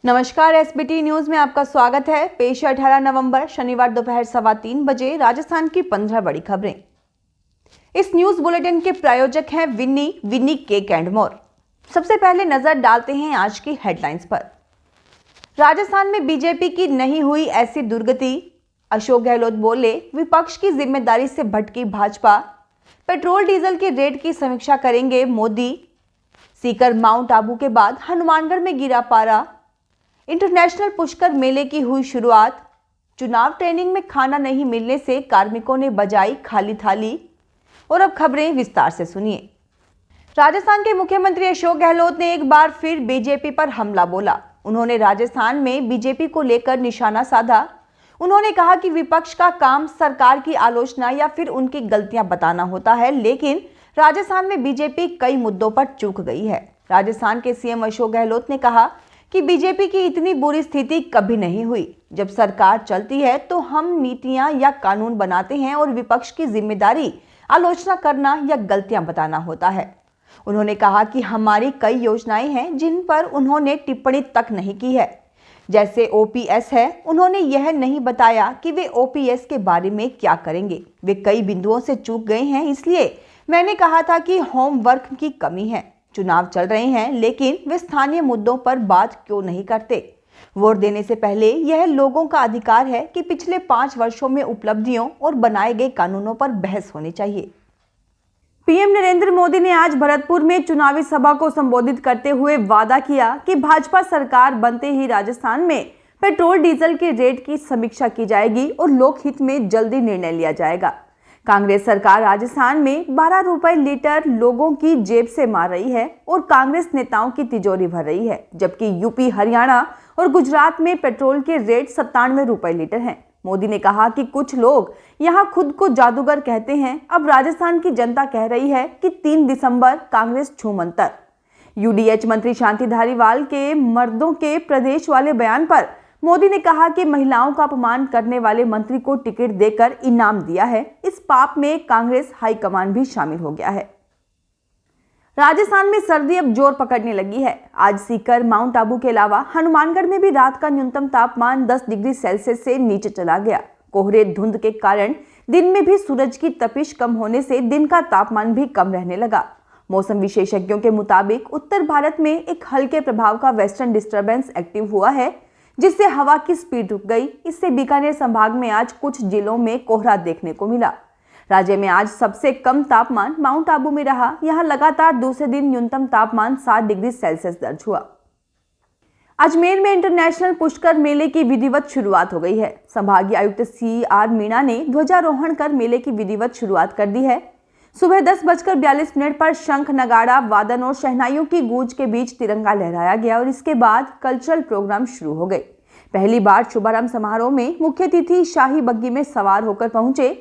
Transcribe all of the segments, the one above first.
नमस्कार, SBT news में आपका स्वागत है। पेश है 18 नवंबर शनिवार दोपहर 3:15 बजे राजस्थान की 15 बड़ी खबरें। इस न्यूज बुलेटिन के प्रायोजक हैं विन्नी केक एंड मोर। सबसे पहले नजर डालते हैं आज की हेडलाइंस पर। राजस्थान में बीजेपी की नहीं हुई ऐसी दुर्गति, अशोक गहलोत बोले विपक्ष की जिम्मेदारी से भटकी भाजपा। पेट्रोल डीजल के रेट की समीक्षा करेंगे मोदी। सीकर माउंट आबू के बाद हनुमानगढ़ में गिरा पारा। इंटरनेशनल पुष्कर मेले की हुई शुरुआत। चुनाव ट्रेनिंग में खाना नहीं मिलने से कार्मिकों ने बजाई खाली थाली। और अब खबरें विस्तार से सुनिए। राजस्थान के मुख्यमंत्री अशोक गहलोत ने एक बार फिर बीजेपी पर हमला बोला। उन्होंने राजस्थान में बीजेपी को लेकर निशाना साधा। उन्होंने कहा कि विपक्ष का काम सरकार की आलोचना या फिर उनकी गलतियां बताना होता है, लेकिन राजस्थान में बीजेपी कई मुद्दों पर चूक गई है। राजस्थान के सीएम अशोक गहलोत ने कहा कि बीजेपी की इतनी बुरी स्थिति कभी नहीं हुई। जब सरकार चलती है तो हम नीतियां या कानून बनाते हैं और विपक्ष की जिम्मेदारी आलोचना करना या गलतियां बताना होता है। उन्होंने कहा कि हमारी कई योजनाएं हैं जिन पर उन्होंने टिप्पणी तक नहीं की है, जैसे ओपीएस है। उन्होंने यह नहीं बताया कि वे ओपीएस के बारे में क्या करेंगे। वे कई बिंदुओं से चूक गए हैं, इसलिए मैंने कहा था कि होमवर्क की कमी है। चुनाव चल रहे हैं, लेकिन वे स्थानीय मुद्दों पर बात क्यों नहीं करते। वोट देने से पहले यह लोगों का अधिकार है कि पिछले 5 वर्षों में उपलब्धियों और बनाए गए कानूनों पर बहस होनी चाहिए। पीएम नरेंद्र मोदी ने आज भरतपुर में चुनावी सभा को संबोधित करते हुए वादा किया कि भाजपा सरकार बनते ही राजस्थान में पेट्रोल डीजल के रेट की समीक्षा की जाएगी और लोकहित में जल्दी निर्णय लिया जाएगा। कांग्रेस सरकार राजस्थान में 12 रुपए लीटर लोगों की जेब से मार रही है और कांग्रेस नेताओं की तिजोरी भर रही है, जबकि यूपी, हरियाणा और गुजरात में पेट्रोल के रेट 97 रुपए लीटर हैं। मोदी ने कहा कि कुछ लोग यहां खुद को जादूगर कहते हैं। अब राजस्थान की जनता कह रही है कि 3 दिसंबर कांग्रेस छूमंतर। यूडीएच मंत्री शांति धारीवाल के मर्दों के प्रदेश वाले बयान पर मोदी ने कहा कि महिलाओं का अपमान करने वाले मंत्री को टिकट देकर इनाम दिया है। इस पाप में कांग्रेस हाईकमान भी शामिल हो गया है। राजस्थान में सर्दी अब जोर पकड़ने लगी है। आज सीकर, माउंट आबू के अलावा हनुमानगढ़ में भी रात का न्यूनतम तापमान 10 डिग्री सेल्सियस से नीचे चला गया। कोहरे धुंध के कारण दिन में भी सूरज की तपिश कम होने से दिन का तापमान भी कम रहने लगा। मौसम विशेषज्ञों के मुताबिक उत्तर भारत में एक हल्के प्रभाव का वेस्टर्न डिस्टर्बेंस एक्टिव हुआ है, जिससे हवा की स्पीड रुक गई। इससे बीकानेर संभाग में आज कुछ जिलों में कोहरा देखने को मिला। राज्य में आज सबसे कम तापमान माउंट आबू में रहा। यहां लगातार दूसरे दिन न्यूनतम तापमान 7 डिग्री सेल्सियस दर्ज हुआ। अजमेर में इंटरनेशनल पुष्कर मेले की विधिवत शुरुआत हो गई है। संभागीय आयुक्त CR मीणा ने ध्वजारोहण कर मेले की विधिवत शुरुआत कर दी है। सुबह 10:42 पर शंख, नगाड़ा, वादन और शहनाइयों की गूंज के बीच तिरंगा लहराया गया और इसके बाद कल्चरल प्रोग्राम शुरू हो गए। पहली बार शुभारंभ समारोह में मुख्य अतिथि शाही बग्गी में सवार होकर पहुंचे।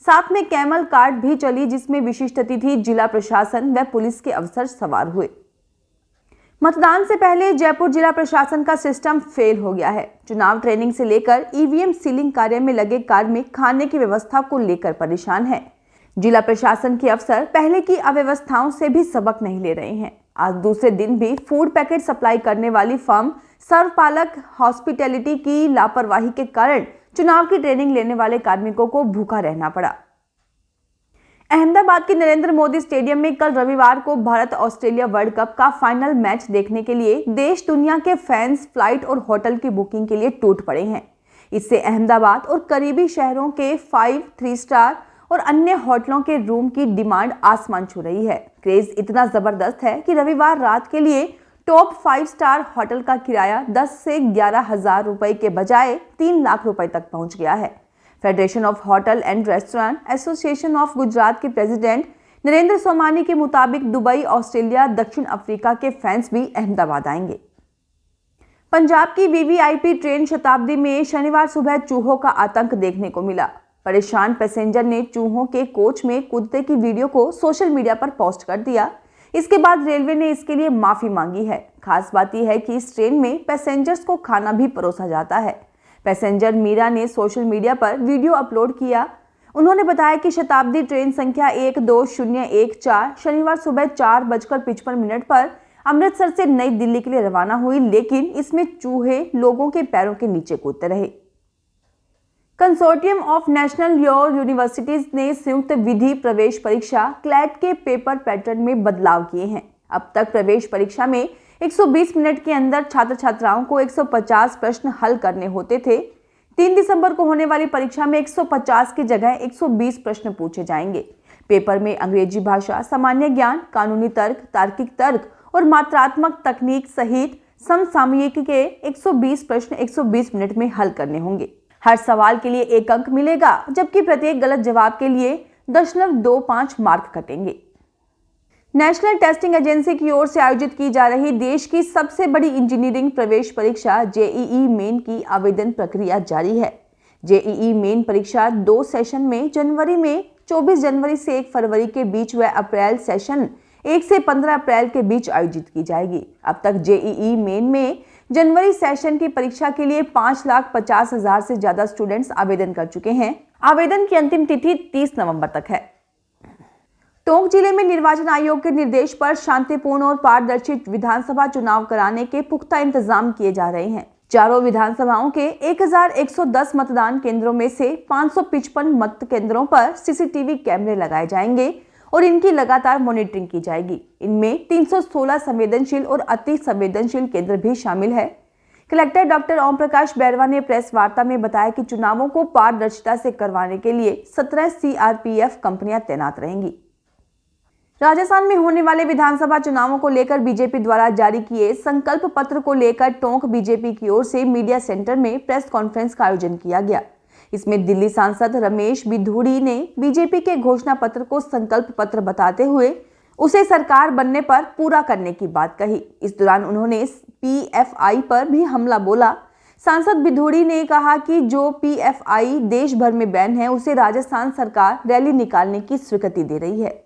साथ में कैमल कार्ट भी चली, जिसमें विशिष्ट अतिथि, जिला प्रशासन व पुलिस के अफसर सवार हुए। मतदान से पहले जयपुर जिला प्रशासन का सिस्टम फेल हो गया है। चुनाव ट्रेनिंग से लेकर ईवीएम सीलिंग कार्य में लगे कार्मिक खाने की व्यवस्था को लेकर परेशान है। जिला प्रशासन के अफसर पहले की अव्यवस्थाओं से भी सबक नहीं ले रहे हैं। आज दूसरे दिन भी फूड पैकेट सप्लाई करने वाली फर्म सर्वपालक हॉस्पिटैलिटी की लापरवाही के कारण चुनाव की ट्रेनिंग लेने वाले कार्मिकों को भूखा रहना पड़ा। अहमदाबाद के नरेंद्र मोदी स्टेडियम में कल रविवार को भारत ऑस्ट्रेलिया वर्ल्ड कप का फाइनल मैच देखने के लिए देश दुनिया के फैंस फ्लाइट और होटल की बुकिंग के लिए टूट पड़े हैं। इससे अहमदाबाद और करीबी शहरों के 5, 3 स्टार और अन्य होटलों के रूम की डिमांड आसमान छू रही है। क्रेज इतना जबरदस्त है कि रविवार रात के लिए टॉप 5 स्टार होटल का किराया 10 से 11 हजार रुपए के बजाय 3 लाख रुपए तक पहुंच गया है। Federation of hotel and restaurant association of Gujarat के प्रेसिडेंट नरेंद्र सोमानी के मुताबिक दुबई, ऑस्ट्रेलिया, दक्षिण अफ्रीका के फैंस भी अहमदाबाद आएंगे। पंजाब की वीवीआईपी ट्रेन शताब्दी में शनिवार सुबह चूहों का आतंक देखने को मिला। परेशान पैसेंजर ने चूहों के कोच में कूदते की वीडियो को सोशल मीडिया पर पोस्ट कर दिया। इसके बाद रेलवे ने इसके लिए माफी मांगी है। खास बात यह है कि इस ट्रेन में पैसेंजर्स को खाना भी परोसा जाता है। पैसेंजर मीरा ने सोशल मीडिया पर वीडियो अपलोड किया। उन्होंने बताया कि शताब्दी ट्रेन संख्या 12014 शनिवार सुबह 4:55 पर अमृतसर से नई दिल्ली के लिए रवाना हुई, लेकिन इसमें चूहे लोगों के पैरों के नीचे कूदते रहे। Consortium of national law universities ने संयुक्त विधि प्रवेश परीक्षा क्लैट के पेपर पैटर्न में बदलाव किए हैं। अब तक प्रवेश परीक्षा में 120 मिनट के अंदर छात्र छात्राओं को 150 प्रश्न हल करने होते थे। 3 दिसंबर को होने वाली परीक्षा में 150 की जगह 120 प्रश्न पूछे जाएंगे। पेपर में अंग्रेजी भाषा, सामान्य ज्ञान, कानूनी तर्क, तार्किक तर्क और मात्रात्मक तकनीक सहित समसामयिक के 120 प्रश्न 120 मिनट में हल करने होंगे। हर सवाल के लिए 1 अंक मिलेगा, जबकि प्रत्येक गलत जवाब के लिए 0.25 मार्क कटेंगे। नेशनल टेस्टिंग एजेंसी की ओर से आयोजित की जा रही देश की सबसे बड़ी इंजीनियरिंग प्रवेश परीक्षा जेईई मेन की आवेदन प्रक्रिया जारी है। जेईई मेन परीक्षा 2 सेशन में 24 जनवरी से 1 फरवरी के बीच व अप्रैल सेशन 1 से 15 अप्रैल के बीच आयोजित की जाएगी। अब तक जेईई मेन में जनवरी सेशन की परीक्षा के लिए 5,50,000 से ज्यादा स्टूडेंट्स आवेदन कर चुके हैं। आवेदन की अंतिम तिथि 30 नवंबर तक है। टोंक जिले में निर्वाचन आयोग के निर्देश पर शांतिपूर्ण और पारदर्शी विधानसभा चुनाव कराने के पुख्ता इंतजाम किए जा रहे हैं। चारों विधानसभाओं के 1110 मतदान केंद्रों में से 555 मत केंद्रों पर सीसीटीवी कैमरे लगाए जाएंगे और इनकी लगातार मॉनिटरिंग की जाएगी। इनमें 316 संवेदनशील और अति संवेदनशील केंद्र भी शामिल है। कलेक्टर डॉक्टर ओम प्रकाश बैरवा ने प्रेस वार्ता में बताया कि चुनावों को पारदर्शिता से करवाने के लिए 17 सीआरपीएफ कंपनियां तैनात रहेंगी। राजस्थान में होने वाले विधानसभा चुनावों को लेकर बीजेपी द्वारा जारी किए संकल्प पत्र को लेकर टोंक बीजेपी की ओर से मीडिया सेंटर में प्रेस कॉन्फ्रेंस का आयोजन किया गया। इसमें दिल्ली सांसद रमेश बिधूड़ी ने बीजेपी के घोषणा पत्र को संकल्प पत्र बताते हुए उसे सरकार बनने पर पूरा करने की बात कही। इस दौरान उन्होंने पीएफआई पर भी हमला बोला। सांसद बिधूड़ी ने कहा कि जो पीएफआई देश भर में बैन है, उसे राजस्थान सरकार रैली निकालने की स्वीकृति दे रही है।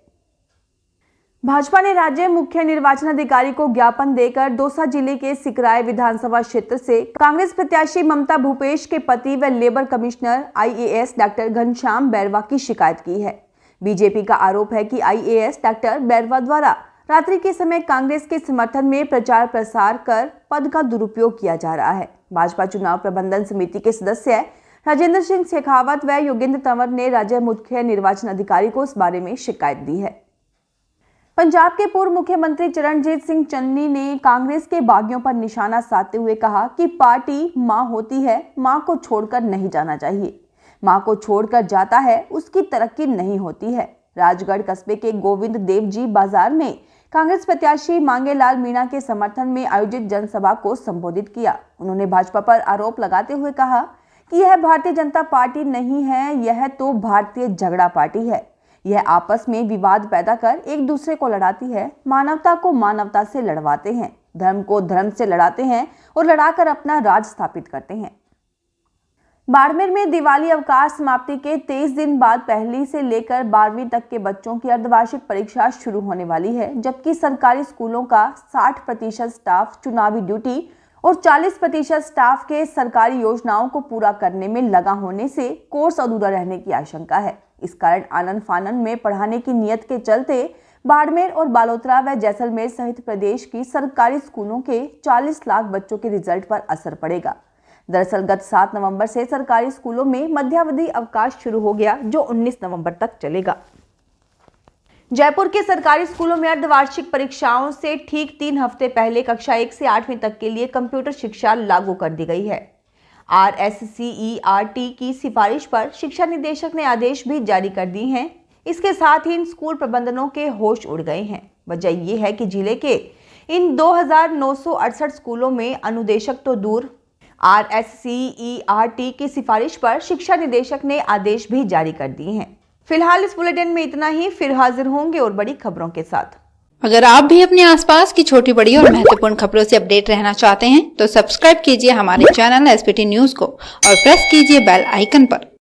भाजपा ने राज्य मुख्य निर्वाचन अधिकारी को ज्ञापन देकर दौसा जिले के सिकराय विधानसभा क्षेत्र से कांग्रेस प्रत्याशी ममता भूपेश के पति व labour commissioner IAS doctor Ghanshyam Bairwa की शिकायत की है। बीजेपी का आरोप है कि आईएएस डॉक्टर बैरवा द्वारा रात्रि के समय कांग्रेस के समर्थन में प्रचार प्रसार कर पद का दुरुपयोग किया जा रहा है। भाजपा चुनाव प्रबंधन समिति के सदस्य राजेंद्र सिंह शेखावत व योगेंद्र तंवर ने राज्य मुख्य निर्वाचन अधिकारी को इस बारे में शिकायत दी है। पंजाब के पूर्व मुख्यमंत्री चरणजीत सिंह चन्नी ने कांग्रेस के बागियों पर निशाना साधते हुए कहा कि पार्टी मां होती है, मां को छोड़कर नहीं जाना चाहिए। मां को छोड़कर जाता है, उसकी तरक्की नहीं होती है। राजगढ़ कस्बे के गोविंद देव जी बाजार में कांग्रेस प्रत्याशी मांगेलाल मीणा के समर्थन में आयोजित जनसभा को संबोधित किया। उन्होंने भाजपा पर आरोप लगाते हुए कहा कि यह भारतीय जनता पार्टी नहीं है, यह तो भारतीय झगड़ा पार्टी है। यह आपस में विवाद पैदा कर एक दूसरे को लड़ाती है, मानवता को मानवता से लड़वाते हैं, धर्म को धर्म से लड़ाते हैं और लड़ाकर अपना राज स्थापित करते हैं। बाड़मेर में दिवाली अवकाश समाप्ति के 23 दिन बाद पहली से लेकर 12वीं तक के बच्चों की अर्धवार्षिक परीक्षा शुरू होने वाली है, जबकि सरकारी स्कूलों का 60% स्टाफ चुनावी ड्यूटी और 40% स्टाफ के सरकारी योजनाओं को पूरा करने में लगा होने से कोर्स अधूरा रहने की आशंका है। इस कारण आनन फानन में पढ़ाने की नियत के चलते बाड़मेर और बालोतरा व जैसलमेर सहित प्रदेश की सरकारी स्कूलों के 40 लाख बच्चों के रिजल्ट पर असर पड़ेगा। दरअसल गत 7 नवंबर से सरकारी स्कूलों में मध्यावधि अवकाश शुरू हो गया, जो 19 नवंबर तक चलेगा। जयपुर के सरकारी स्कूलों में अर्धवार्षिक परीक्षाओं से ठीक 3 हफ्ते पहले कक्षा 1 से 8वीं तक के लिए कंप्यूटर शिक्षा लागू कर दी गई है। RSCERT की सिफारिश पर शिक्षा निदेशक ने आदेश भी जारी कर दी हैं। इसके साथ ही इन स्कूल प्रबंधनों के होश उड़ गए हैं। वजह यह है कि जिले के इन 2968 स्कूलों में अनुदेशक तो दूर, RSCERT की सिफारिश पर शिक्षा निदेशक ने आदेश भी जारी कर दिए हैं। फिलहाल इस बुलेटिन में इतना ही। फिर हाजिर होंगे और बड़ी खबरों के साथ। अगर आप भी अपने आसपास की छोटी बड़ी और महत्वपूर्ण खबरों से अपडेट रहना चाहते हैं तो सब्सक्राइब कीजिए हमारे चैनल SPT न्यूज को और प्रेस कीजिए बेल आइकन पर।